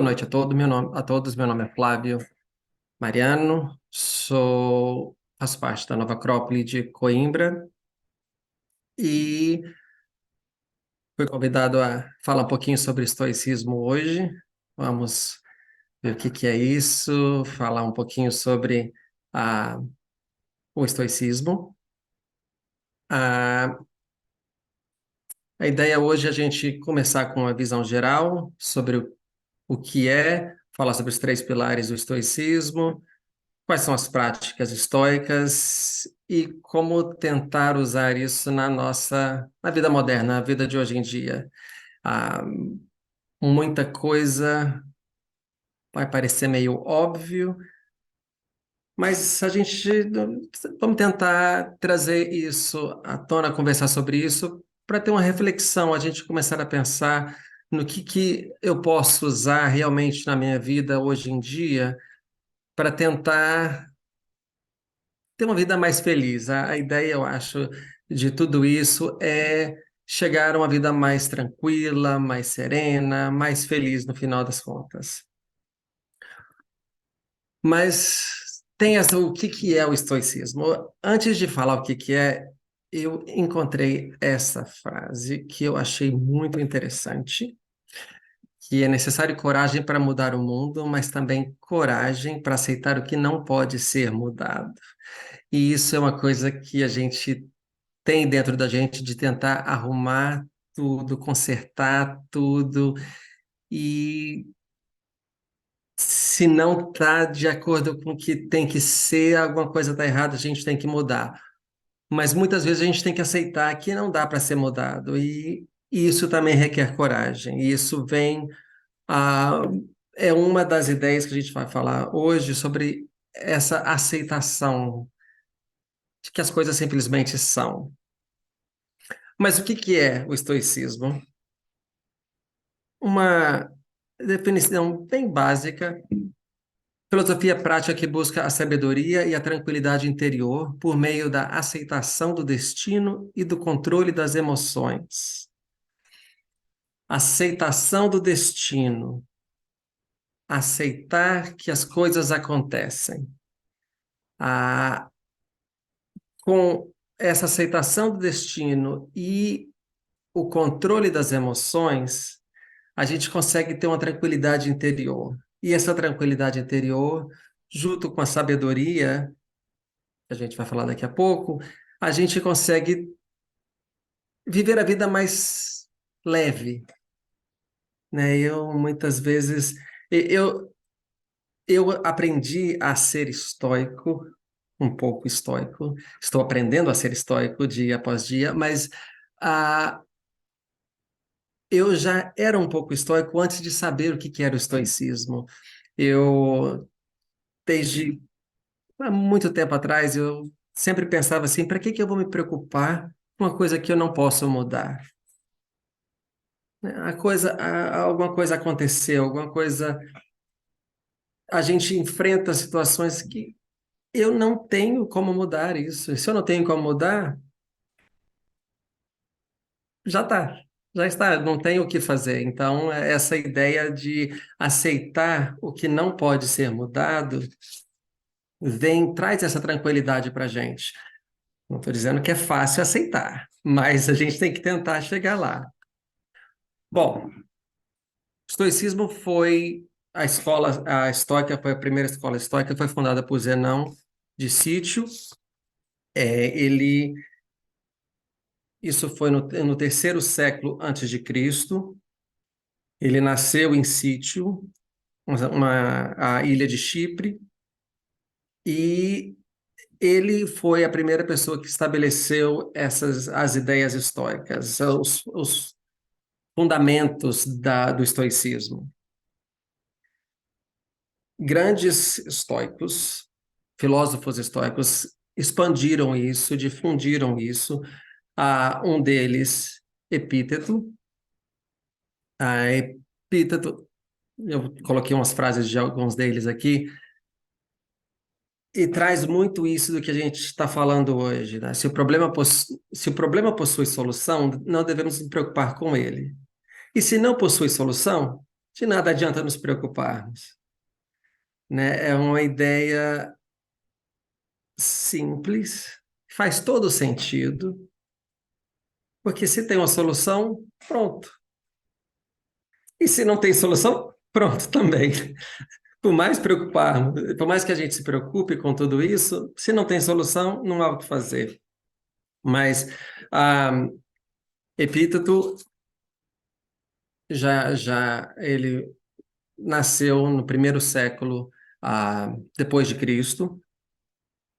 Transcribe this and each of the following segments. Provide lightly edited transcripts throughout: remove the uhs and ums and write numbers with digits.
Boa noite a todos. Meu nome é Flávio Mariano. Faço parte da Nova Acrópole de Coimbra e fui convidado a falar um pouquinho sobre estoicismo hoje. Vamos ver o que que é isso, falar um pouquinho sobre a, o estoicismo. A, a ideia hoje é a gente começar com uma visão geral sobre o que é, falar sobre os três pilares do estoicismo. Quais são as práticas estoicas e como tentar usar isso na vida moderna, na vida de hoje em dia? Ah, muita coisa vai parecer meio óbvio, mas a gente vamos tentar trazer isso à tona, conversar sobre isso, para ter uma reflexão, a gente começar a pensar no que eu posso usar realmente na minha vida hoje em dia para tentar ter uma vida mais feliz. A ideia, eu acho, de tudo isso é chegar a uma vida mais tranquila, mais serena, mais feliz no final das contas. Mas o que que é o estoicismo? Antes de falar o que que é, eu encontrei essa frase que eu achei muito interessante, que é necessário coragem para mudar o mundo, mas também coragem para aceitar o que não pode ser mudado. E isso é uma coisa que a gente tem dentro da gente de tentar arrumar tudo, consertar tudo, e se não está de acordo com o que tem que ser, alguma coisa está errada, a gente tem que mudar. Mas muitas vezes a gente tem que aceitar que não dá para ser mudado, e isso também requer coragem. E isso a, é uma das ideias que a gente vai falar hoje sobre essa aceitação de que as coisas simplesmente são. Mas o que que é o estoicismo? Uma definição bem básica: filosofia prática que busca a sabedoria e a tranquilidade interior por meio da aceitação do destino e do controle das emoções. Aceitação do destino, aceitar que as coisas acontecem. Ah, com essa aceitação do destino e o controle das emoções, a gente consegue ter uma tranquilidade interior. E essa tranquilidade interior, junto com a sabedoria, que a gente vai falar daqui a pouco, a gente consegue viver a vida mais leve, né? Eu muitas vezes eu eu aprendi a ser estoico, um pouco estoico. Estou aprendendo a ser estoico dia após dia, mas ah, eu já era um pouco estoico antes de saber o que que era o estoicismo. Eu desde há muito tempo atrás, eu sempre pensava assim: para que que eu vou me preocupar com uma coisa que eu não posso mudar? Alguma coisa aconteceu, alguma coisa, a gente enfrenta situações que eu não tenho como mudar isso. E se eu não tenho como mudar, já está, já está, não tenho o que fazer. Então, essa ideia de aceitar o que não pode ser mudado traz essa tranquilidade para a gente. Não estou dizendo que é fácil aceitar, mas a gente tem que tentar chegar lá. Bom, o estoicismo foi a estoica foi a primeira escola estoica, foi fundada por Zenão de Sítio. Ele, isso foi no terceiro século antes de Cristo. Ele nasceu em Sítio, a ilha de Chipre, e ele foi a primeira pessoa que estabeleceu as ideias estoicas, os fundamentos do estoicismo. Grandes estoicos, filósofos estoicos, expandiram isso, difundiram isso. Um deles, Epíteto. Epíteto, eu coloquei umas frases de alguns deles aqui, e traz muito isso do que a gente está falando hoje, né? Se o problema possui solução, não devemos nos preocupar com ele. E se não possui solução, de nada adianta nos preocuparmos, né? É uma ideia simples, faz todo sentido, porque se tem uma solução, pronto. E se não tem solução, pronto também. Por mais que a gente se preocupe com tudo isso, se não tem solução, não há o que fazer. Mas ah, Epíteto já ele nasceu no primeiro século depois de Cristo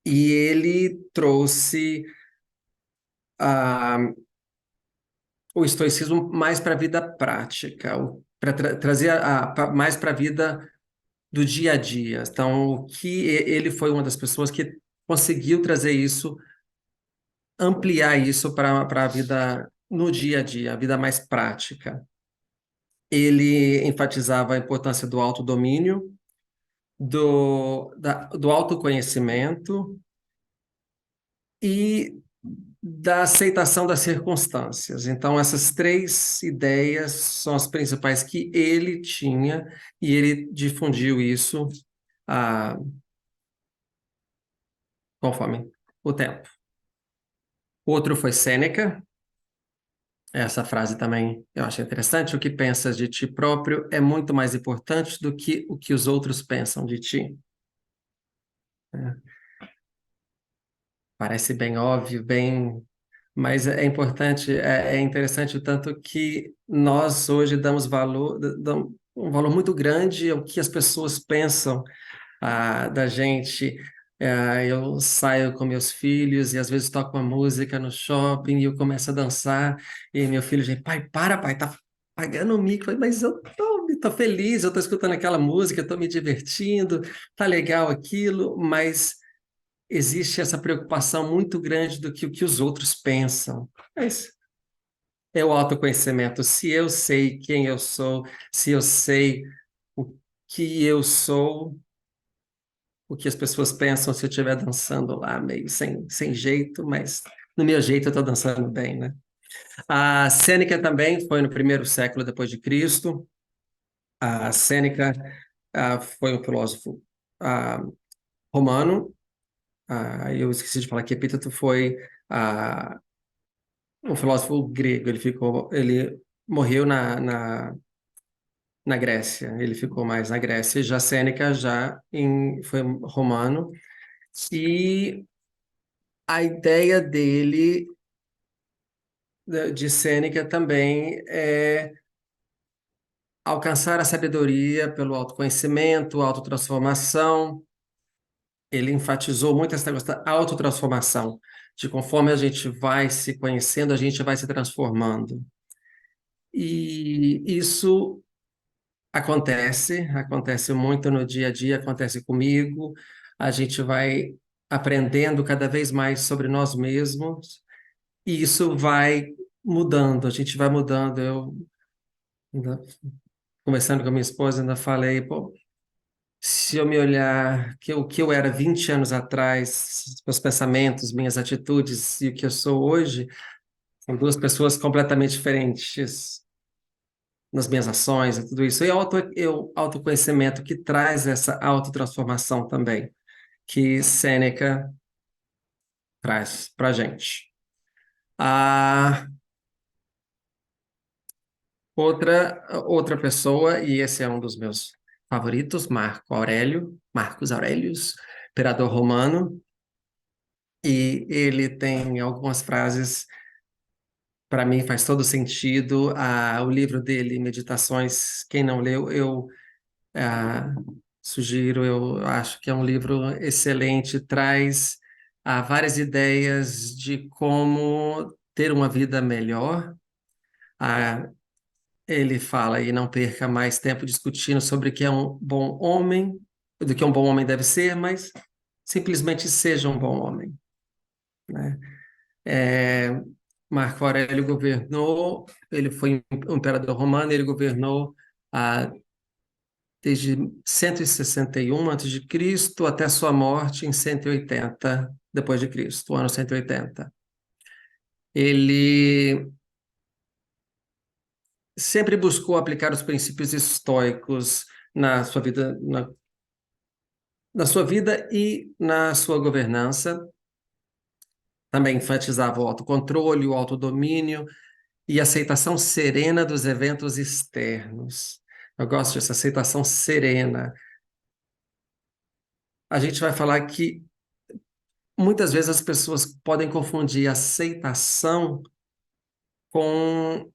e ele trouxe ah, o estoicismo mais para a vida prática, para trazer mais para a vida do dia a dia. Então, ele foi uma das pessoas que conseguiu trazer isso, ampliar isso para a vida no dia a dia, a vida mais prática. Ele enfatizava a importância do autodomínio, do autoconhecimento e da aceitação das circunstâncias. Então, essas três ideias são as principais que ele tinha e ele difundiu isso ah, conforme o tempo. Outro foi Sêneca. Essa frase também eu acho interessante. O que pensas de ti próprio é muito mais importante do que o que os outros pensam de ti. É, parece bem óbvio, bem, mas é importante, é interessante o tanto que nós hoje damos valor, damos um valor muito grande ao que as pessoas pensam da gente. Eu saio com meus filhos e às vezes toco uma música no shopping e eu começo a dançar e meu filho diz, pai, para, pai, tá pagando o mico. Eu falei, mas eu tô feliz, eu tô escutando aquela música, tô me divertindo, tá legal aquilo, mas existe essa preocupação muito grande do que o que os outros pensam. Mas é o autoconhecimento. Se eu sei quem eu sou, se eu sei o que eu sou, o que as pessoas pensam se eu estiver dançando lá, meio sem jeito, mas no meu jeito eu estou dançando bem, né? A Sêneca também foi no primeiro século depois de Cristo. A Sêneca foi um filósofo ah, romano. Eu esqueci de falar que Epíteto foi ah, um filósofo grego. Ele morreu na Grécia. Ele ficou mais na Grécia. Já Sêneca foi romano. E a ideia dele de Sêneca também é alcançar a sabedoria pelo autoconhecimento, autotransformação. Ele enfatizou muito essa questão da autotransformação, de conforme a gente vai se conhecendo, a gente vai se transformando. E isso acontece muito no dia a dia, acontece comigo. A gente vai aprendendo cada vez mais sobre nós mesmos e isso vai mudando, a gente vai mudando. Ainda conversando com a minha esposa, ainda falei, pô, se eu me olhar o que eu era 20 anos atrás, meus pensamentos, minhas atitudes e o que eu sou hoje, são duas pessoas completamente diferentes nas minhas ações e tudo isso. E o autoconhecimento que traz essa autotransformação também, que Sêneca traz para a gente. A outra pessoa, e esse é um dos meus favoritos, Marcos Aurelius, imperador romano, e ele tem algumas frases, para mim faz todo sentido. O livro dele, Meditações, quem não leu, eu ah, sugiro, eu acho que é um livro excelente, traz várias ideias de como ter uma vida melhor. Ah, Ele fala e não perca mais tempo discutindo sobre o que é um bom homem, do que um bom homem deve ser, mas simplesmente seja um bom homem, né? É, Marco Aurélio governou, ele foi um imperador romano, ele governou desde 161 a.C. até sua morte em 180 depois de Cristo, o ano 180. Ele sempre buscou aplicar os princípios estoicos na sua vida, na sua vida e na sua governança. Também enfatizava o autocontrole, o autodomínio e a aceitação serena dos eventos externos. Eu gosto dessa aceitação serena. A gente vai falar que muitas vezes as pessoas podem confundir aceitação com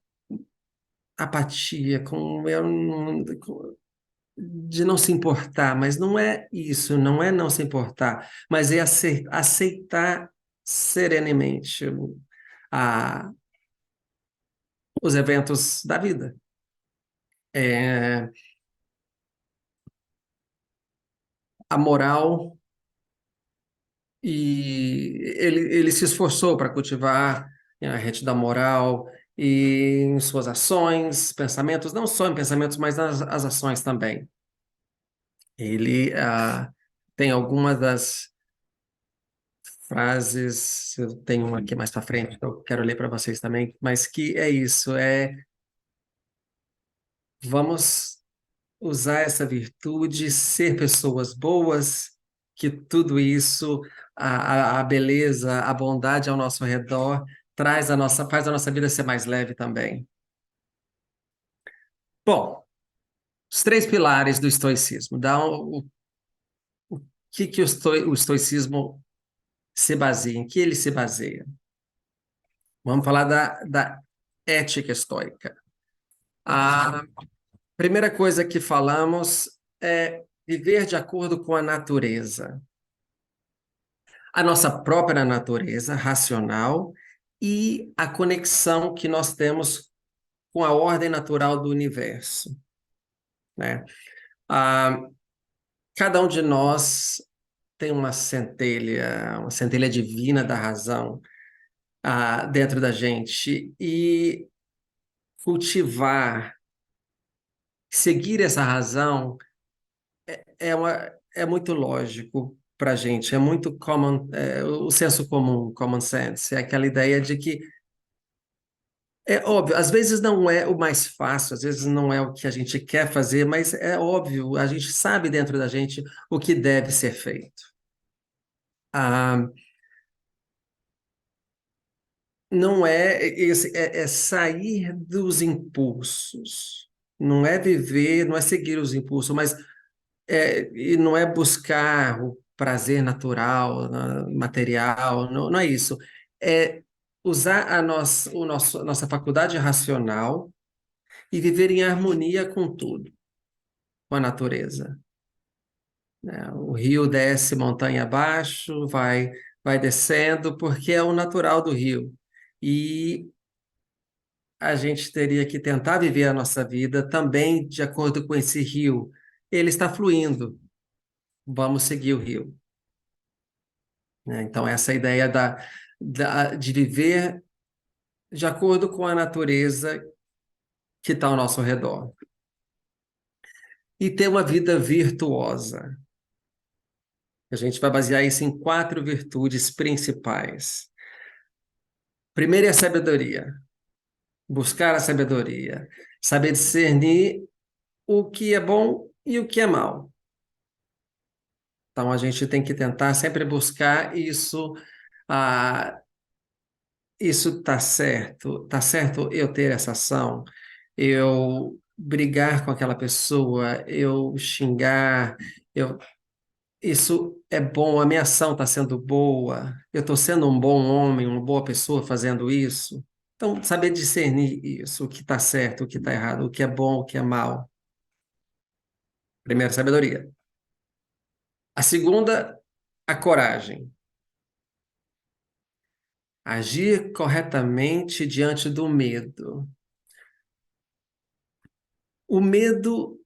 apatia, de não se importar, mas não é isso, não é não se importar, mas é aceitar serenamente a, os eventos da vida. É, a moral, e ele se esforçou para cultivar a retidão moral e em suas ações, pensamentos, não só em pensamentos, mas nas as ações também. Ele tem algumas das frases, eu tenho uma aqui mais para frente, que eu quero ler para vocês também, mas que é isso, vamos usar essa virtude, ser pessoas boas, que tudo isso, a beleza, a bondade ao nosso redor, faz a nossa vida ser mais leve também. Bom, os três pilares do estoicismo. O que o estoicismo se baseia? Em que ele se baseia? Vamos falar da ética estoica. A primeira coisa que falamos é viver de acordo com a natureza. A nossa própria natureza racional e a conexão que nós temos com a ordem natural do universo, né? Ah, cada um de nós tem uma centelha divina da razão dentro da gente e cultivar, seguir essa razão é muito lógico para a gente, é muito o senso comum, common sense, é aquela ideia de que é óbvio, às vezes não é o mais fácil, às vezes não é o que a gente quer fazer, mas é óbvio, a gente sabe dentro da gente o que deve ser feito. Ah, não é sair dos impulsos, não é viver, não é seguir os impulsos, mas e não é buscar o prazer natural, material, não é isso. É usar nossa faculdade racional e viver em harmonia com tudo, com a natureza, né? O rio desce montanha abaixo, vai descendo, porque é o natural do rio. E a gente teria que tentar viver a nossa vida também de acordo com esse rio. Ele está fluindo, vamos seguir o rio, né? Então, essa ideia de viver de acordo com a natureza que está ao nosso redor. E ter uma vida virtuosa. A gente vai basear isso em quatro virtudes principais. Primeiro é a sabedoria, buscar a sabedoria, saber discernir o que é bom e o que é mal. Então a gente tem que tentar sempre buscar isso. Ah, isso tá certo eu ter essa ação, eu brigar com aquela pessoa, eu xingar, eu isso é bom, a minha ação está sendo boa, eu estou sendo um bom homem, uma boa pessoa fazendo isso. Então, saber discernir isso, o que está certo, o que está errado, o que é bom, o que é mal. Primeiro, sabedoria. A segunda, a coragem. Agir corretamente diante do medo. O medo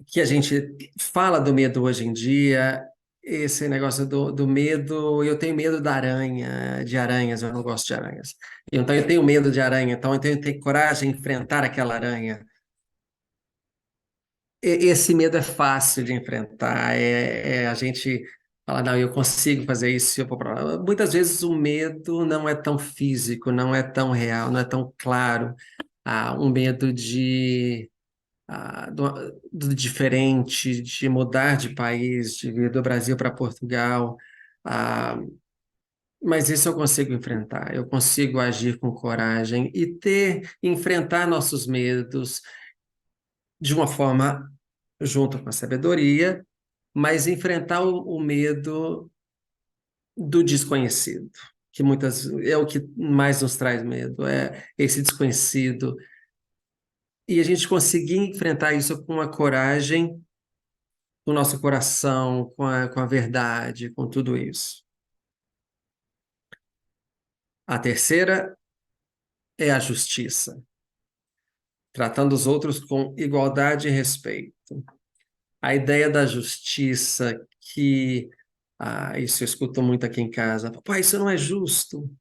que a gente fala do medo hoje em dia, esse negócio do medo, eu tenho medo da aranha, de aranhas, eu não gosto de aranhas. Então eu tenho medo de aranha, então eu tenho que ter coragem de enfrentar aquela aranha. Esse medo é fácil de enfrentar, a gente fala, não, eu consigo fazer isso, eu vou pra lá. Muitas vezes o medo não é tão físico, não é tão real, não é tão claro. um medo do diferente, de mudar de país, de vir do Brasil para Portugal. Ah, mas isso eu consigo enfrentar, eu consigo agir com coragem e enfrentar nossos medos de uma forma junto com a sabedoria, mas enfrentar o medo do desconhecido, que muitas é o que mais nos traz medo, é esse desconhecido. E a gente conseguir enfrentar isso com a coragem do nosso coração, com a verdade, com tudo isso. A terceira é a justiça, tratando os outros com igualdade e respeito. A ideia da justiça que isso eu escuto muito aqui em casa. Papai, isso não é justo.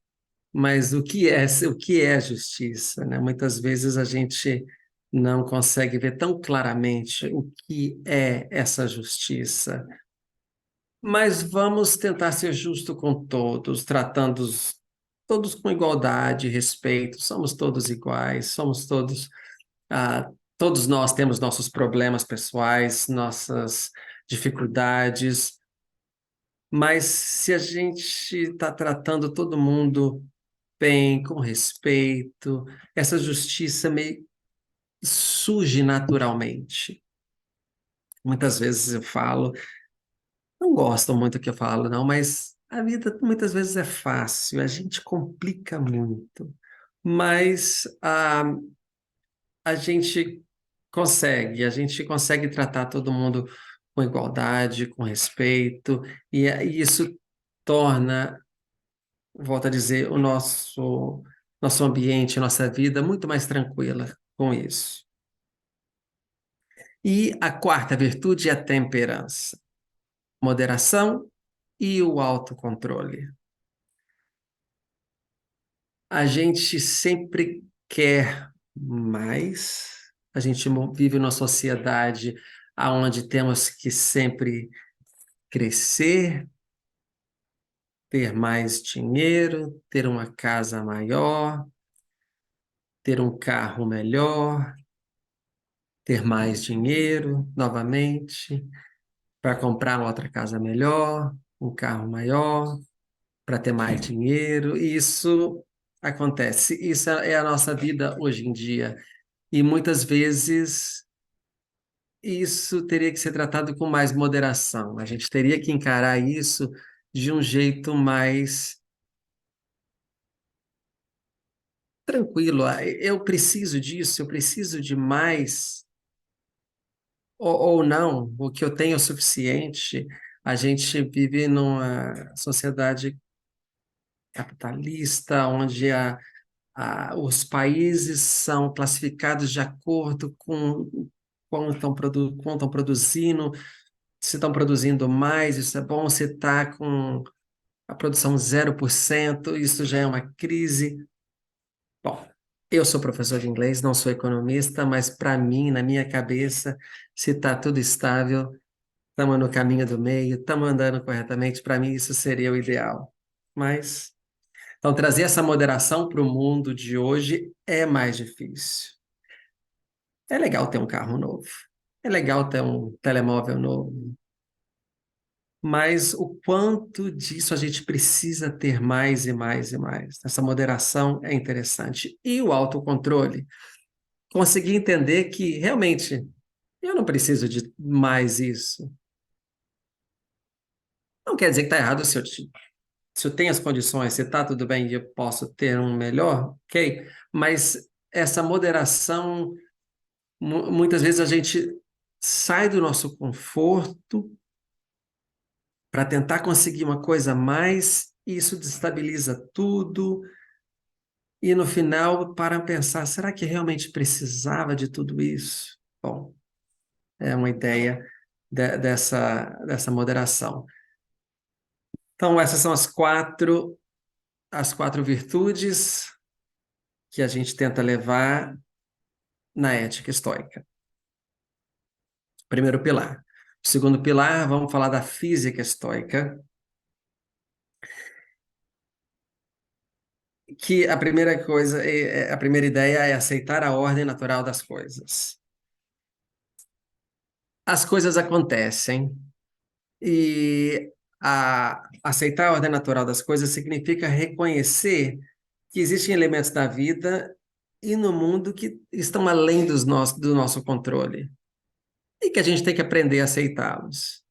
Mas o que é a justiça, né? Muitas vezes a gente não consegue ver tão claramente o que é essa justiça. Mas vamos tentar ser justo com todos, tratando todos com igualdade, respeito. Somos todos iguais, ah, todos nós temos nossos problemas pessoais, nossas dificuldades, mas se a gente está tratando todo mundo bem, com respeito, essa justiça meio surge naturalmente. Muitas vezes eu falo, não gostam muito do que eu falo, não, mas a vida muitas vezes é fácil, a gente complica muito, mas a gente consegue tratar todo mundo com igualdade, com respeito, e isso torna, volto a dizer, o nosso ambiente, nossa vida muito mais tranquila com isso. E a quarta virtude é a temperança, moderação e o autocontrole. A gente sempre quer mais, a gente vive numa sociedade onde temos que sempre crescer, ter mais dinheiro, ter uma casa maior, ter um carro melhor, ter mais dinheiro novamente, para comprar outra casa melhor, um carro maior, para ter mais dinheiro. E isso acontece. Isso é a nossa vida hoje em dia. E muitas vezes isso teria que ser tratado com mais moderação. A gente teria que encarar isso de um jeito mais tranquilo. Eu preciso disso, eu preciso de mais, ou não, o que eu tenho é o suficiente. A gente vive numa sociedade capitalista, onde os países são classificados de acordo com quanto estão produzindo, se estão produzindo mais, isso é bom, se está com a produção 0%, isso já é uma crise. Bom, eu sou professor de inglês, não sou economista, mas para mim, na minha cabeça, se está tudo estável, estamos no caminho do meio, estamos andando corretamente, para mim isso seria o ideal. Mas, então, trazer essa moderação para o mundo de hoje é mais difícil. É legal ter um carro novo, é legal ter um telemóvel novo, mas o quanto disso a gente precisa ter mais e mais e mais. Essa moderação é interessante. E o autocontrole, conseguir entender que realmente eu não preciso de mais isso. Não quer dizer que está errado se eu tenho as condições, se está tudo bem e eu posso ter um melhor, ok? Mas essa moderação, muitas vezes a gente sai do nosso conforto para tentar conseguir uma coisa a mais, e isso desestabiliza tudo, e no final para pensar, será que realmente precisava de tudo isso? Bom, é uma ideia dessa moderação. Então, essas são as quatro virtudes que a gente tenta levar na ética estoica. Primeiro pilar. O segundo pilar, vamos falar da física estoica. que a primeira coisa, a primeira ideia é aceitar a ordem natural das coisas. As coisas acontecem e aceitar a ordem natural das coisas significa reconhecer que existem elementos da vida e no mundo que estão além do nosso controle e que a gente tem que aprender a aceitá-los.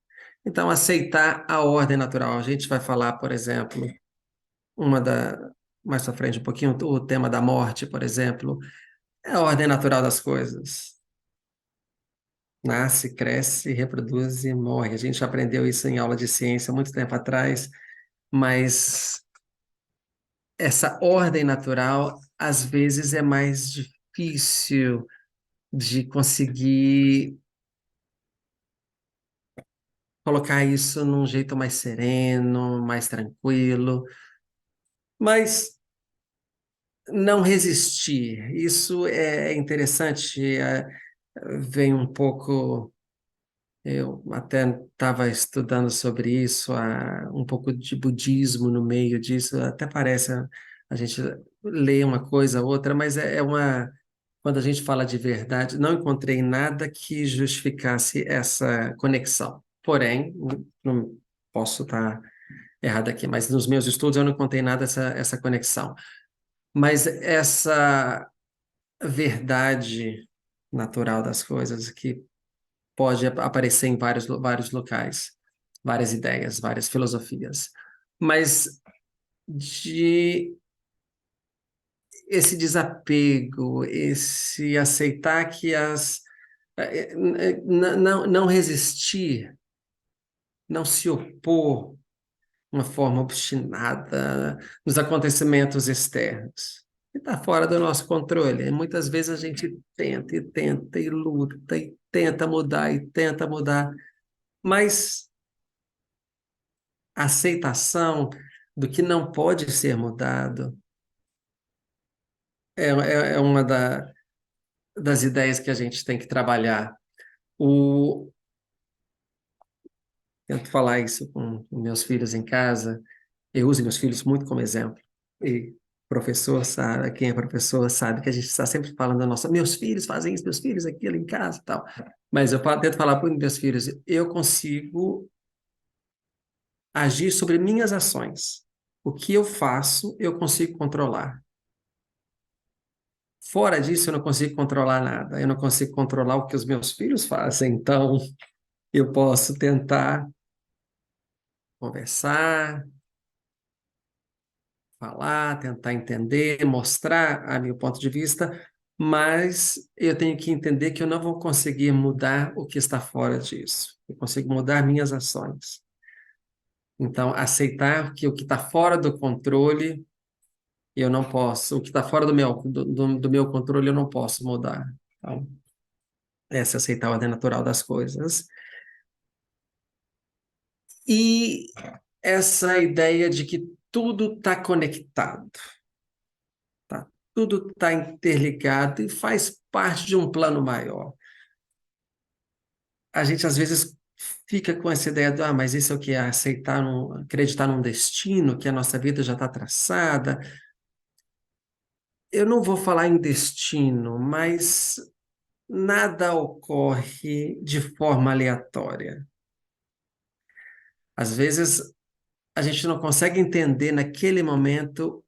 Então, aceitar a ordem natural. A gente vai falar, por exemplo, uma da mais à frente um pouquinho, o tema da morte, por exemplo, é a ordem natural das coisas. Nasce, cresce, reproduz e morre. A gente aprendeu isso em aula de ciência muito tempo atrás, mas essa ordem natural às vezes é mais difícil de conseguir colocar isso num jeito mais sereno, mais tranquilo, mas não resistir. Isso é interessante, vem um pouco. Eu até estava estudando sobre isso, um pouco de budismo no meio disso, até parece a gente lê uma coisa ou outra, mas é uma. Quando a gente fala de verdade, não encontrei nada que justificasse essa conexão. Porém, não posso estar errado aqui, mas nos meus estudos eu não encontrei nada essa conexão. Mas essa verdade natural das coisas que pode aparecer em vários locais, várias ideias, várias filosofias. Mas de esse desapego, esse aceitar que não resistir, não se opor de uma forma obstinada nos acontecimentos externos. Que está fora do nosso controle. E muitas vezes a gente tenta e tenta e luta e tenta mudar, mas a aceitação do que não pode ser mudado é uma das ideias que a gente tem que trabalhar. O, Tento falar isso com meus filhos em casa, eu uso meus filhos muito como exemplo. E professor sabe, quem é professor sabe que a gente está sempre falando, nossa, meus filhos fazem isso, meus filhos aquilo em casa e tal. Mas tento falar para os meus filhos, eu consigo agir sobre minhas ações. O que eu faço, eu consigo controlar. Fora disso, eu não consigo controlar nada. Eu não consigo controlar o que os meus filhos fazem. Então, eu posso tentar conversar, falar, tentar entender, mostrar a meu ponto de vista, mas eu tenho que entender que eu não vou conseguir mudar o que está fora disso. Eu consigo mudar minhas ações. Então, aceitar que o que está fora do controle, eu não posso. O que está fora do meu controle, eu não posso mudar. Então, essa é aceitar a ordem natural das coisas. E essa ideia de que tudo está conectado, tá? Tudo está interligado e faz parte de um plano maior. A gente às vezes fica com essa ideia de, mas isso é o que é aceitar, acreditar num destino, que a nossa vida já está traçada. Eu não vou falar em destino, mas nada ocorre de forma aleatória. Às vezes a gente não consegue entender naquele momento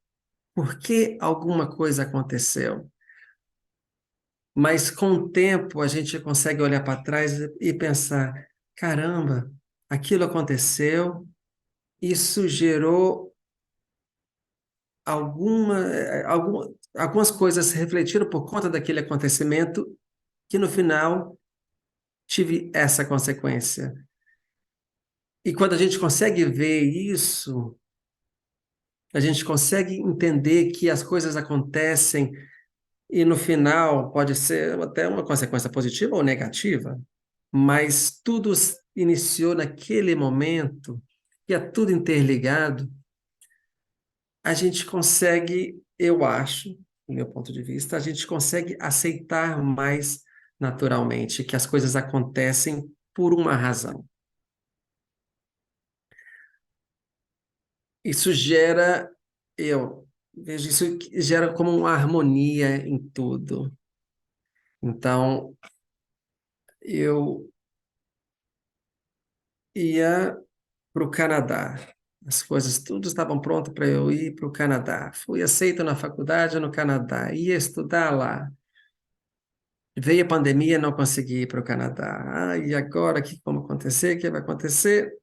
por que alguma coisa aconteceu. Mas com o tempo a gente consegue olhar para trás e pensar: caramba, aquilo aconteceu, isso gerou algumas coisas refletiram por conta daquele acontecimento, que no final tive essa consequência. E quando a gente consegue ver isso, a gente consegue entender que as coisas acontecem e no final pode ser até uma consequência positiva ou negativa, mas tudo iniciou naquele momento, e é tudo interligado, a gente consegue, eu acho, do meu ponto de vista, a gente consegue aceitar mais naturalmente que as coisas acontecem por uma razão. Isso gera eu. vejo isso que gera como uma harmonia em tudo. Então, eu ia para o Canadá. As coisas tudo estavam prontas para eu ir para o Canadá. Fui aceito na faculdade no Canadá, ia estudar lá. Veio a pandemia, não consegui ir para o Canadá. E agora, o que vamos acontecer? O que vai acontecer?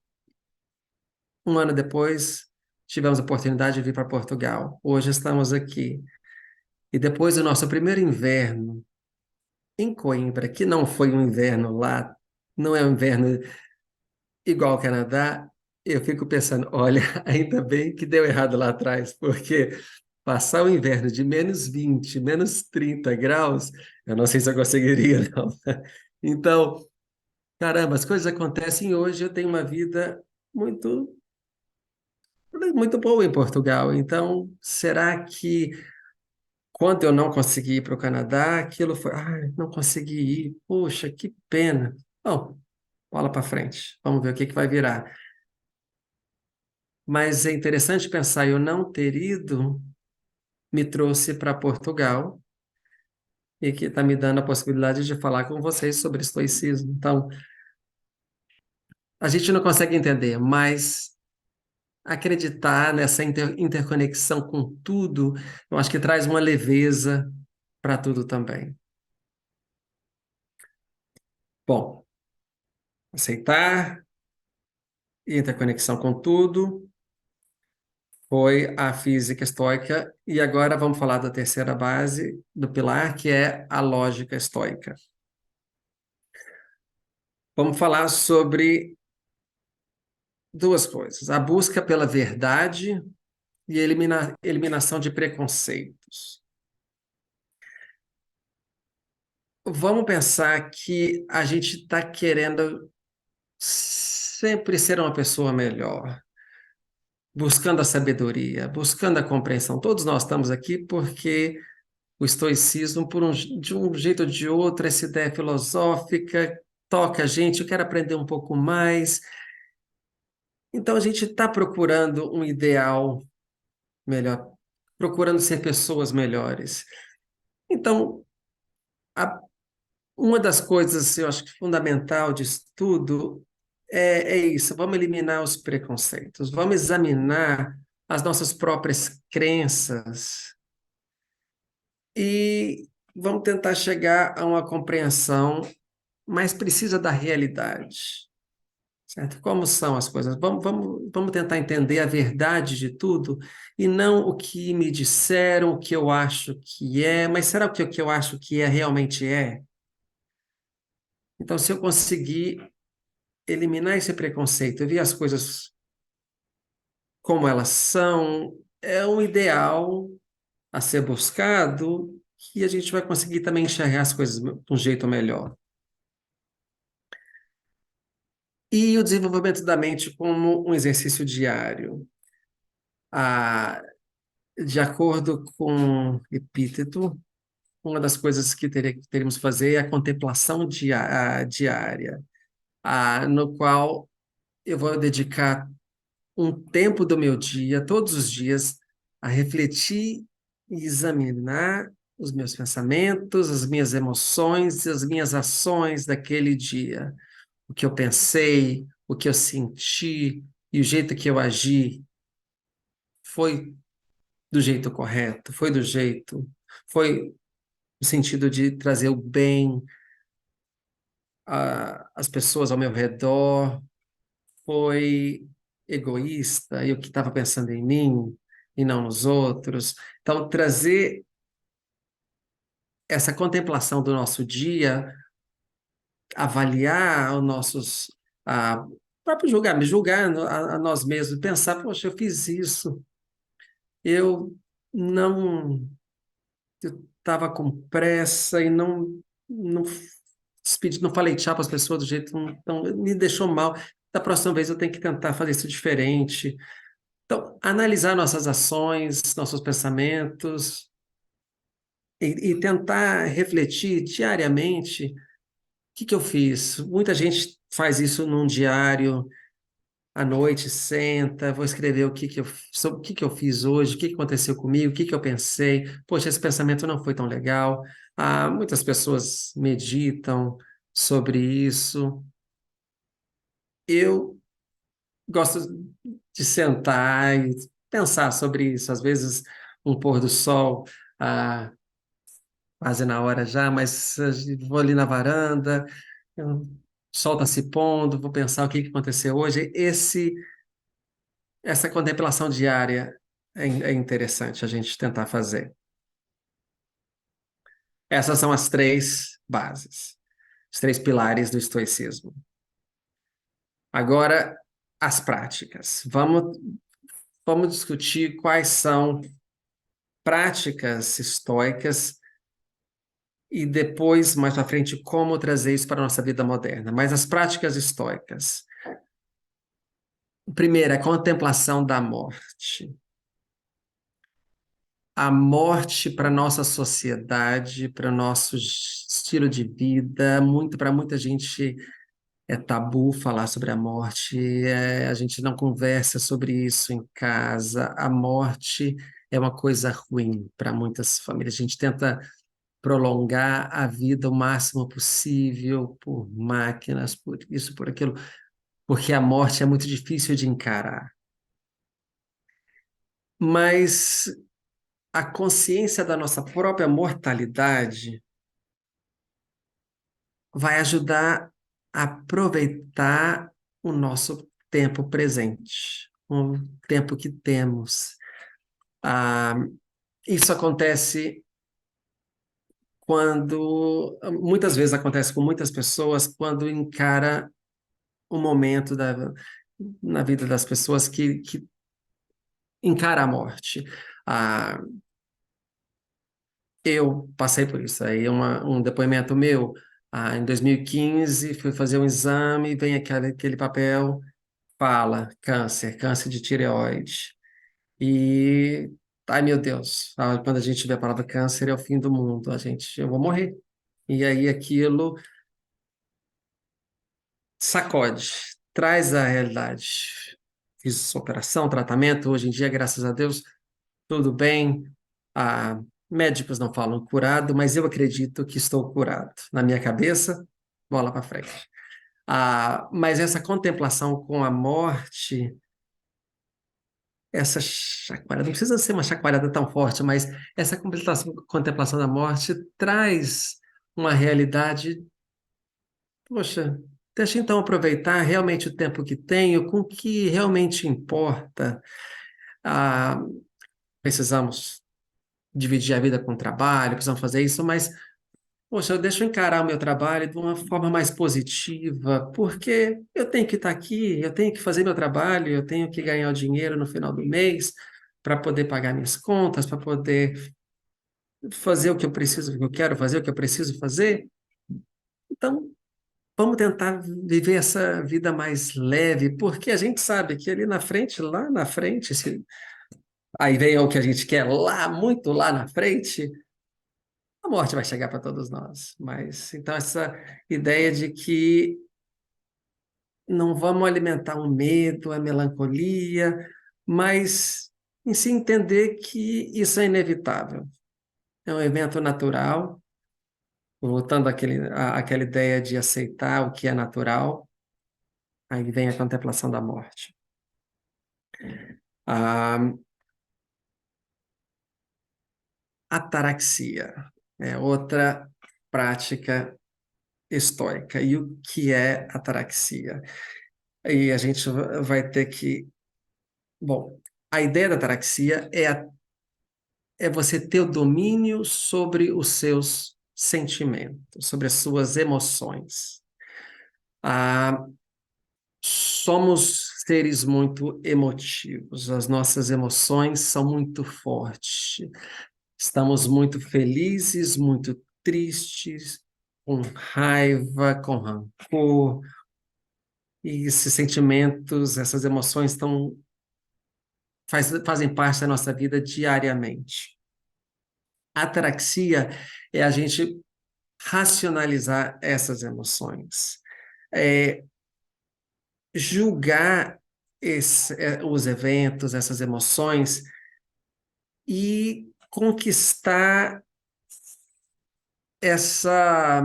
Um ano depois, tivemos a oportunidade de vir para Portugal. Hoje estamos aqui. E depois do nosso primeiro inverno em Coimbra, que não foi um inverno lá, não é um inverno igual ao Canadá, eu fico pensando, olha, ainda bem que deu errado lá atrás, porque passar o inverno de -20, -30 graus, eu não sei se eu conseguiria, não. Então, caramba, as coisas acontecem hoje, eu tenho uma vida muito, muito boa em Portugal. Então, será que quando eu não consegui ir para o Canadá, aquilo foi, não consegui ir, poxa, que pena. Bom, bola para frente, vamos ver o que que vai virar. Mas é interessante pensar, eu não ter ido me trouxe para Portugal e que está me dando a possibilidade de falar com vocês sobre estoicismo. Então, a gente não consegue entender, mas acreditar nessa interconexão com tudo, eu acho que traz uma leveza para tudo também. Bom, aceitar, interconexão com tudo, foi a física estoica, e agora vamos falar da terceira base do pilar, que é a lógica estoica. Vamos falar sobre duas coisas: a busca pela verdade e a eliminação de preconceitos. Vamos pensar que a gente está querendo sempre ser uma pessoa melhor, buscando a sabedoria, buscando a compreensão. Todos nós estamos aqui porque o estoicismo, de um jeito ou de outro, essa ideia filosófica toca a gente, eu quero aprender um pouco mais. Então a gente está procurando um ideal melhor, procurando ser pessoas melhores. Então, a- uma das coisas, eu acho que fundamental de estudo é isso, vamos eliminar os preconceitos, vamos examinar as nossas próprias crenças e vamos tentar chegar a uma compreensão mais precisa da realidade, certo? Como são as coisas? Vamos tentar entender a verdade de tudo e não o que me disseram, o que eu acho que é, mas será que o que eu acho que é realmente é? Então, se eu conseguir eliminar esse preconceito, ver as coisas como elas são, é um ideal a ser buscado que a gente vai conseguir também enxergar as coisas de um jeito melhor. E o desenvolvimento da mente como um exercício diário. Ah, de acordo com Epíteto, uma das coisas que teríamos que fazer é a contemplação diária, no qual eu vou dedicar um tempo do meu dia, todos os dias, a refletir e examinar os meus pensamentos, as minhas emoções, as minhas ações daquele dia. O que eu pensei, o que eu senti e o jeito que eu agi foi do jeito correto, foi no sentido de trazer o bem às pessoas ao meu redor, foi egoísta, eu que estava pensando em mim e não nos outros. Então, trazer essa contemplação do nosso dia, avaliar os nossos próprio julgar a nós mesmos, pensar, poxa, eu fiz isso, eu não, eu estava com pressa e não despedi, não falei tchau para as pessoas do jeito, então me deixou mal. Da próxima vez eu tenho que tentar fazer isso diferente. Então, analisar nossas ações, nossos pensamentos e tentar refletir diariamente o que que eu fiz. Muita gente faz isso num diário, à noite, senta, vou escrever sobre o que que eu fiz hoje, o que que aconteceu comigo, o que que eu pensei. Poxa, esse pensamento não foi tão legal. Muitas pessoas meditam sobre isso. Eu gosto de sentar e pensar sobre isso. Às vezes, um pôr do sol, ah, quase na hora já, mas vou ali na varanda, o sol está se pondo, vou pensar o que que aconteceu hoje. Essa contemplação diária é interessante a gente tentar fazer. Essas são as três bases, os três pilares do estoicismo. Agora, as práticas. Vamos discutir quais são práticas estoicas e depois, mais para frente, como trazer isso para a nossa vida moderna. Mas as práticas estoicas. Primeiro, a contemplação da morte. A morte para a nossa sociedade, para o nosso estilo de vida, para muita gente é tabu falar sobre a morte, a gente não conversa sobre isso em casa. A morte é uma coisa ruim para muitas famílias. A gente tenta prolongar a vida o máximo possível por máquinas, por isso, por aquilo, porque a morte é muito difícil de encarar. Mas a consciência da nossa própria mortalidade vai ajudar a aproveitar o nosso tempo presente, o tempo que temos. Ah, isso acontece muitas vezes acontece com muitas pessoas quando encara um momento na vida das pessoas que encara a morte. Ah, eu passei por isso. Aí um depoimento meu, em 2015, fui fazer um exame, vem aquele papel, fala câncer de tireoide. E, ai meu Deus, quando a gente vê a palavra câncer é o fim do mundo, eu vou morrer. E aí aquilo sacode, traz a realidade. Fiz operação, tratamento, hoje em dia, graças a Deus, tudo bem. Ah, médicos não falam curado, mas eu acredito que estou curado. Na minha cabeça, bola para frente. Mas essa contemplação com a morte, essa chacoalhada, não precisa ser uma chacoalhada tão forte, mas essa contemplação da morte traz uma realidade. Poxa, deixa então aproveitar realmente o tempo que tenho com o que realmente importa. Ah, precisamos dividir a vida com o trabalho, precisamos fazer isso, mas, poxa, eu deixo encarar o meu trabalho de uma forma mais positiva, porque eu tenho que estar aqui, eu tenho que fazer meu trabalho, eu tenho que ganhar o dinheiro no final do mês para poder pagar minhas contas, para poder fazer o que eu preciso, o que eu quero fazer, o que eu preciso fazer. Então, vamos tentar viver essa vida mais leve, porque a gente sabe que ali na frente, lá na frente, aí vem o que a gente quer lá, muito lá na frente, a morte vai chegar para todos nós. Mas então essa ideia de que não vamos alimentar um medo, a melancolia, mas em se entender que isso é inevitável. É um evento natural, voltando àquela ideia de aceitar o que é natural, aí vem a contemplação da morte. A ataraxia é outra prática estoica. E o que é ataraxia? E a gente vai ter que. Bom, a ideia da ataraxia é você ter o domínio sobre os seus sentimentos, sobre as suas emoções. Ah, somos seres muito emotivos, as nossas emoções são muito fortes. Estamos muito felizes, muito tristes, com raiva, com rancor, e esses sentimentos, essas emoções fazem parte da nossa vida diariamente. A ataraxia é a gente racionalizar essas emoções, é julgar os eventos, essas emoções e essa,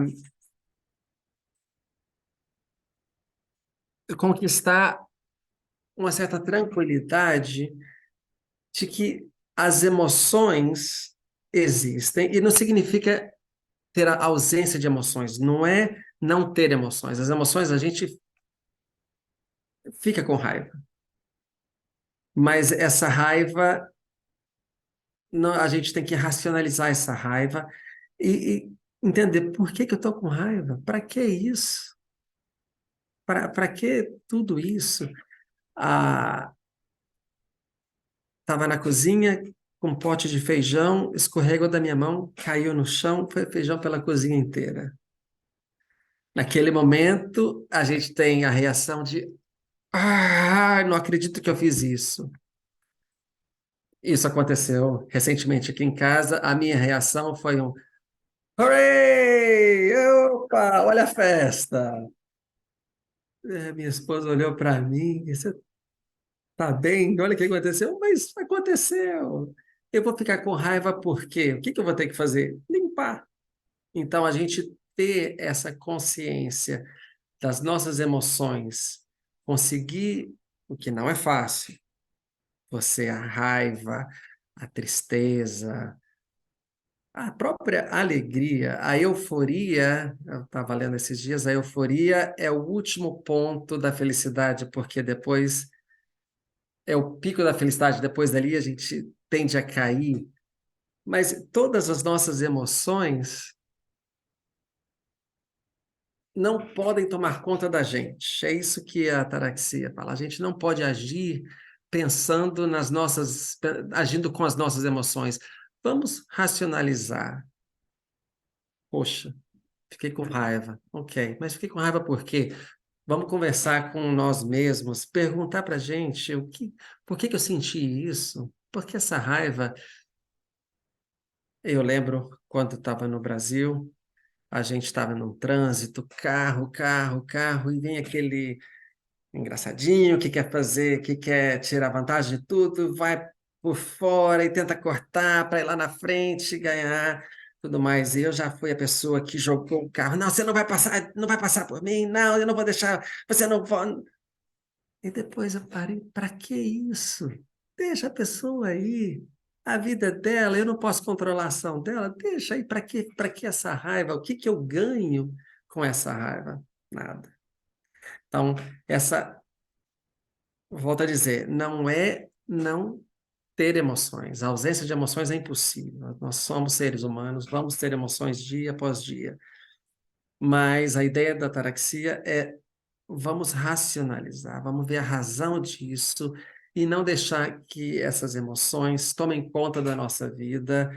conquistar uma certa tranquilidade de que as emoções existem e não significa ter a ausência de emoções, não é não ter emoções. As emoções a gente fica com raiva, mas essa raiva a gente tem que racionalizar essa raiva e entender por que que eu estou com raiva, para que isso? Para que tudo isso? Ah, estava na cozinha com um pote de feijão, escorregou da minha mão, caiu no chão, foi feijão pela cozinha inteira. Naquele momento, a gente tem a reação de não acredito que eu fiz isso. Isso aconteceu recentemente aqui em casa. A minha reação foi um Hooray! Opa, olha a festa! Minha esposa olhou para mim e disse: tá bem? Olha o que aconteceu. Mas aconteceu. Eu vou ficar com raiva por quê? O que que eu vou ter que fazer? Limpar. Então, a gente ter essa consciência das nossas emoções, conseguir, o que não é fácil, você a raiva, a tristeza, a própria alegria, a euforia, eu estava lendo esses dias, a euforia é o último ponto da felicidade, porque depois é o pico da felicidade, depois dali a gente tende a cair. Mas todas as nossas emoções não podem tomar conta da gente. É isso que a ataraxia fala. A gente não pode agir pensando agindo com as nossas emoções. Vamos racionalizar. Poxa, fiquei com raiva. Ok, mas fiquei com raiva por quê? Vamos conversar com nós mesmos, perguntar para a gente por que que eu senti isso? Por que essa raiva? Eu lembro quando estava no Brasil, a gente estava num trânsito, carro, e vem aquele engraçadinho que quer fazer, que quer tirar vantagem de tudo, vai por fora e tenta cortar para ir lá na frente, ganhar, tudo mais. E eu já fui a pessoa que jogou o carro. Não, você não vai passar, não vai passar por mim. Não, eu não vou deixar. Você não vai. E depois eu parei. Para que isso? Deixa a pessoa aí. A vida é dela. Eu não posso controlar a ação dela. Deixa aí. Para que essa raiva? O que que eu ganho com essa raiva? Nada. Então, essa volto a dizer, não é não ter emoções. A ausência de emoções é impossível. Nós somos seres humanos, vamos ter emoções dia após dia. Mas a ideia da ataraxia é vamos racionalizar, vamos ver a razão disso e não deixar que essas emoções tomem conta da nossa vida,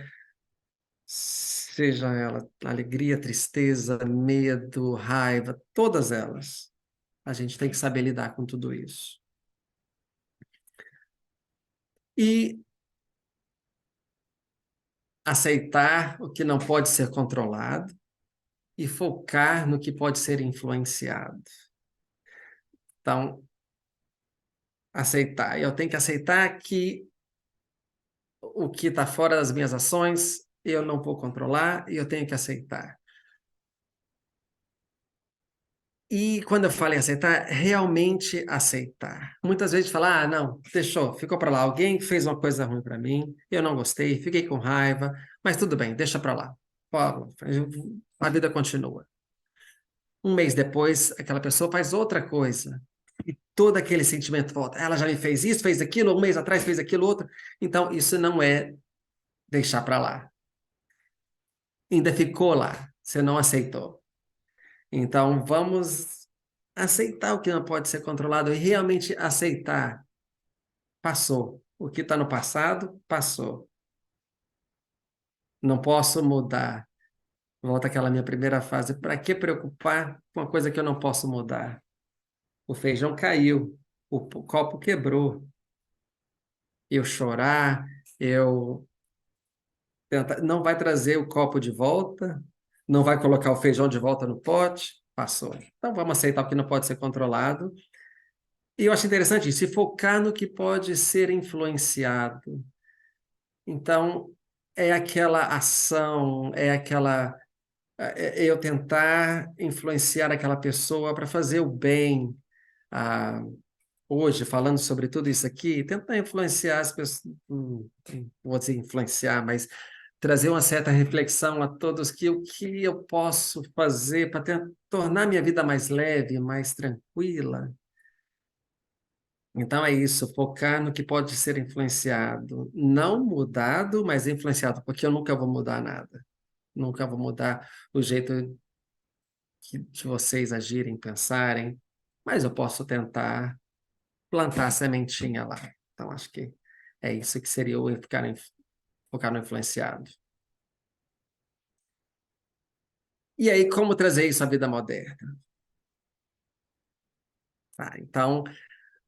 seja ela alegria, tristeza, medo, raiva, todas elas. A gente tem que saber lidar com tudo isso. E aceitar o que não pode ser controlado e focar no que pode ser influenciado. Então, aceitar. Eu tenho que aceitar que o que está fora das minhas ações eu não vou controlar e eu tenho que aceitar. E quando eu falo em aceitar, realmente aceitar. Muitas vezes falar, não, deixou, ficou para lá. Alguém fez uma coisa ruim para mim, eu não gostei, fiquei com raiva, mas tudo bem, deixa para lá. A vida continua. Um mês depois, aquela pessoa faz outra coisa. E todo aquele sentimento volta. Ela já me fez isso, fez aquilo, um mês atrás fez aquilo outro. Então, isso não é deixar para lá. Ainda ficou lá. Você não aceitou. Então, vamos aceitar o que não pode ser controlado e realmente aceitar. Passou. O que está no passado, passou. Não posso mudar. Volta àquela minha primeira fase. Para que preocupar com uma coisa que eu não posso mudar? O feijão caiu, o copo quebrou. Eu chorar, eu tentar, não vai trazer o copo de volta, não vai colocar o feijão de volta no pote, passou. Então vamos aceitar o que não pode ser controlado E eu acho interessante se focar no que pode ser influenciado. Então, é aquela ação, é eu tentar influenciar aquela pessoa para fazer o bem. Ah, hoje, falando sobre tudo isso aqui, tentar influenciar as pessoas, vou dizer influenciar, mas trazer uma certa reflexão a todos que o que eu posso fazer para tornar minha vida mais leve, mais tranquila. Então é isso, focar no que pode ser influenciado, não mudado, mas influenciado, porque eu nunca vou mudar nada, nunca vou mudar o jeito de vocês agirem, pensarem, mas eu posso tentar plantar a sementinha lá. Então acho que é isso que seria o focar no influenciado. E aí, como trazer isso à vida moderna? Tá, então,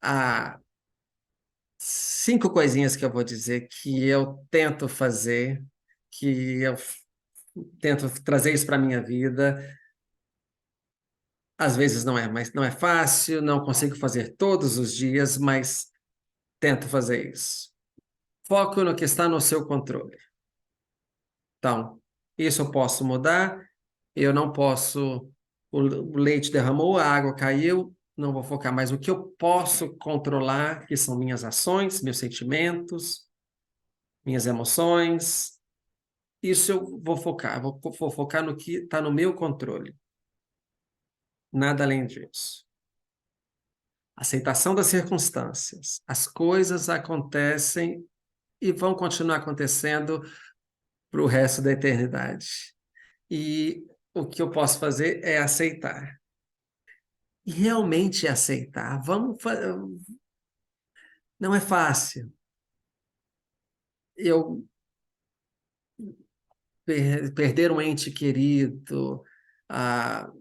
há 5 coisinhas que eu vou dizer que eu tento fazer, que eu tento trazer isso para a minha vida. Às vezes não é, mas não é fácil, não consigo fazer todos os dias, mas tento fazer isso. Foco no que está no seu controle. Então, isso eu posso mudar, eu não posso. O leite derramou, a água caiu, não vou focar mais no que eu posso controlar, que são minhas ações, meus sentimentos, minhas emoções. Isso eu vou focar, vou focar no que está no meu controle, nada além disso. Aceitação das circunstâncias. As coisas acontecem e vão continuar acontecendo para o resto da eternidade. E o que eu posso fazer é aceitar. E realmente aceitar. Não é fácil. Eu perder um ente querido,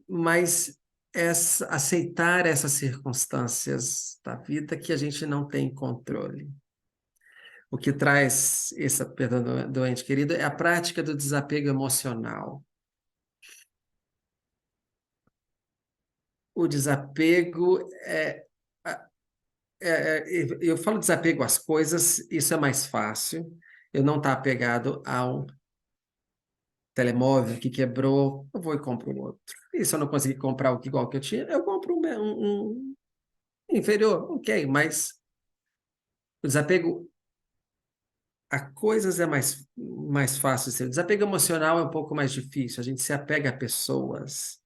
mas aceitar essas circunstâncias da vida que a gente não tem controle. O que traz essa perda do ente querido é a prática do desapego emocional. O desapego eu falo desapego às coisas, isso é mais fácil. Eu não estar apegado ao telemóvel que quebrou, eu vou e compro um outro. E se eu não conseguir comprar o igual que eu tinha, eu compro um inferior, ok, mas o desapego a coisas é mais fácil de ser. O desapego emocional é um pouco mais difícil, a gente se apega a pessoas,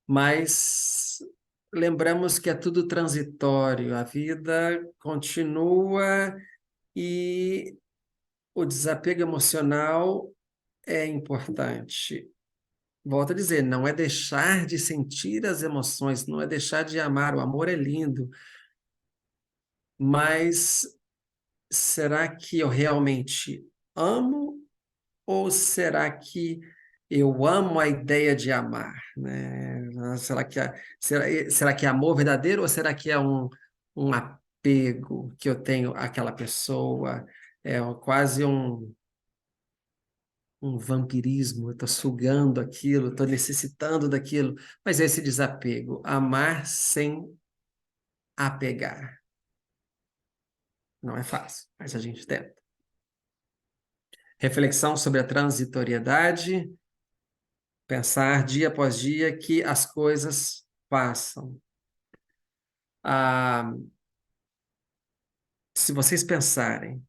mas lembramos que é tudo transitório, a vida continua e o desapego emocional é importante. Volto a dizer, não é deixar de sentir as emoções, não é deixar de amar, o amor é lindo, mas será que eu realmente amo ou será que eu amo a ideia de amar, né? Será que é amor verdadeiro ou será que é um apego que eu tenho àquela pessoa? É quase um vampirismo, eu estou sugando aquilo, estou necessitando daquilo. Mas esse desapego, amar sem apegar, não é fácil, mas a gente tenta. Reflexão sobre a transitoriedade, pensar dia após dia que as coisas passam. Ah, se vocês pensarem,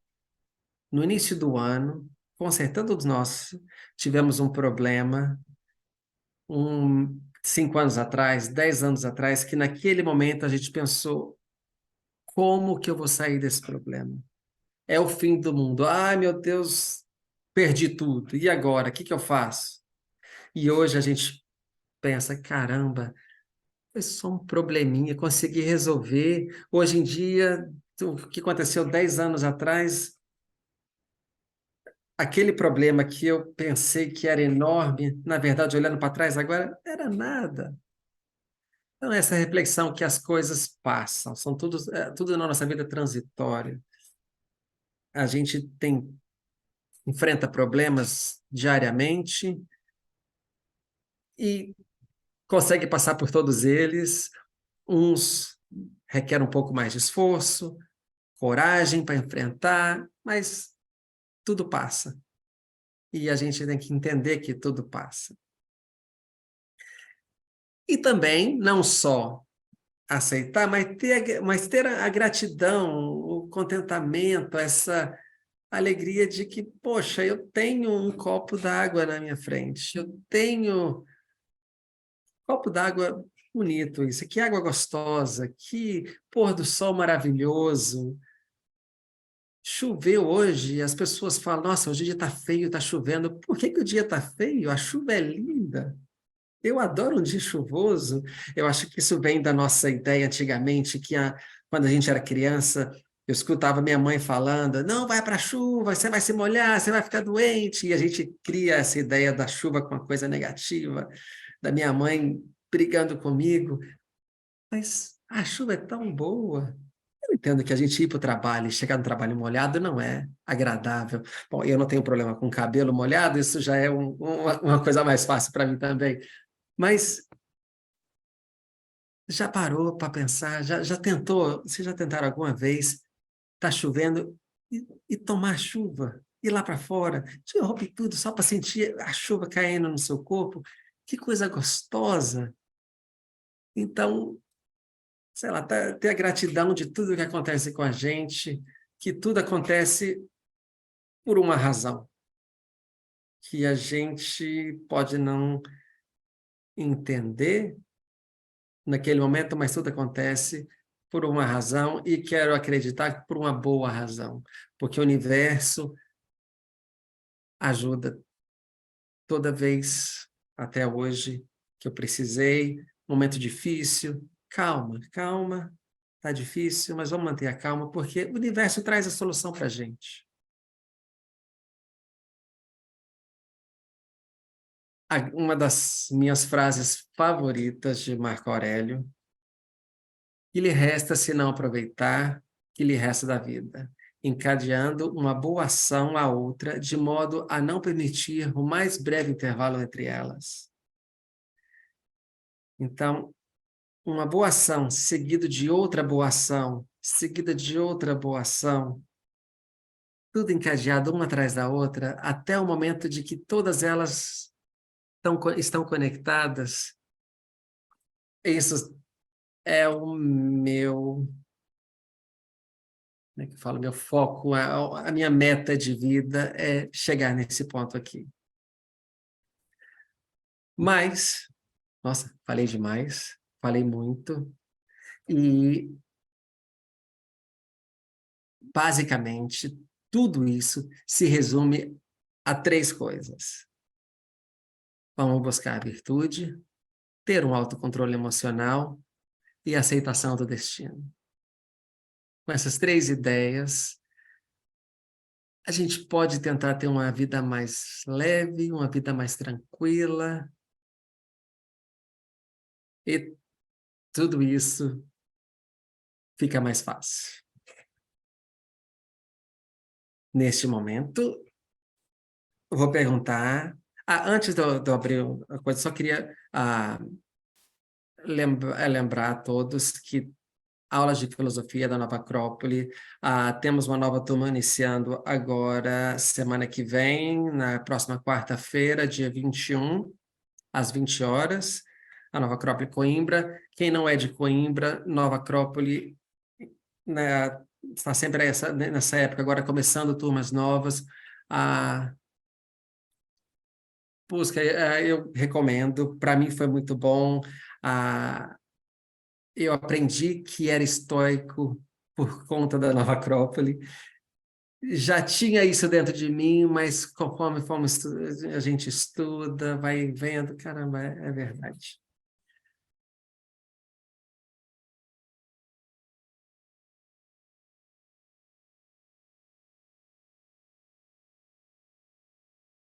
no início do ano, com certeza todos nós tivemos um problema, 5 anos atrás, 10 anos atrás, que naquele momento a gente pensou, como que eu vou sair desse problema? É o fim do mundo. Ai, meu Deus, perdi tudo. E agora? O que que eu faço? E hoje a gente pensa, caramba, foi só um probleminha, consegui resolver. Hoje em dia, o que aconteceu 10 anos atrás, aquele problema que eu pensei que era enorme, na verdade, olhando para trás agora, era nada. Então, essa reflexão que as coisas passam, tudo na nossa vida é transitório. A gente enfrenta problemas diariamente e consegue passar por todos eles, uns requer um pouco mais de esforço, coragem para enfrentar, mas tudo passa. E a gente tem que entender que tudo passa. E também, não só aceitar, mas ter a gratidão, o contentamento, essa alegria de que, poxa, eu tenho um copo d'água na minha frente, eu tenho um copo d'água bonito isso, que água gostosa, que pôr do sol maravilhoso. Choveu hoje, e as pessoas falam, nossa, hoje o dia está feio, está chovendo. Por que que o dia está feio? A chuva é linda. Eu adoro um dia chuvoso. Eu acho que isso vem da nossa ideia antigamente, quando a gente era criança, eu escutava minha mãe falando, não, vai para a chuva, você vai se molhar, você vai ficar doente. E a gente cria essa ideia da chuva com uma coisa negativa, da minha mãe brigando comigo. Mas a chuva é tão boa. Eu entendo que a gente ir para o trabalho e chegar no trabalho molhado não é agradável. Bom, eu não tenho problema com cabelo molhado, isso já é uma coisa mais fácil para mim também. Mas já parou para pensar? Já tentou? Vocês já tentaram alguma vez? Está chovendo e tomar chuva? Ir lá para fora, tira roupa e tudo, só para sentir a chuva caindo no seu corpo? Que coisa gostosa! Então, sei lá, ter a gratidão de tudo que acontece com a gente, que tudo acontece por uma razão, que a gente pode não entender naquele momento, mas tudo acontece por uma razão e quero acreditar por uma boa razão, porque o universo ajuda toda vez até hoje que eu precisei, momento difícil, calma, calma, tá difícil, mas vamos manter a calma, porque o universo traz a solução para a gente. Uma das minhas frases favoritas de Marco Aurélio: que lhe resta se não aproveitar, que lhe resta da vida, encadeando uma boa ação à outra, de modo a não permitir o mais breve intervalo entre elas. Então, uma boa ação seguido de outra boa ação, seguida de outra boa ação, tudo encadeado uma atrás da outra, até o momento de que todas elas estão conectadas. Isso é o meu, como é que eu falo, meu foco, a minha meta de vida é chegar nesse ponto aqui. Mas, nossa, falei demais, falei muito, e basicamente tudo isso se resume a 3 coisas. Vamos buscar a virtude, ter um autocontrole emocional e aceitação do destino. Com essas 3 ideias, a gente pode tentar ter uma vida mais leve, uma vida mais tranquila, e tudo isso fica mais fácil. Neste momento, eu vou perguntar... antes de eu abrir a coisa, só queria lembrar a todos que aulas de filosofia da Nova Acrópole, temos uma nova turma iniciando agora, semana que vem, na próxima quarta-feira, dia 21, às 20 horas, a Nova Acrópole Coimbra. Quem não é de Coimbra, Nova Acrópole, né, está sempre nessa época, agora começando turmas novas. Busca, eu recomendo, para mim foi muito bom. Eu aprendi que era estoico por conta da Nova Acrópole. Já tinha isso dentro de mim, mas conforme a gente estuda, vai vendo, caramba, é verdade.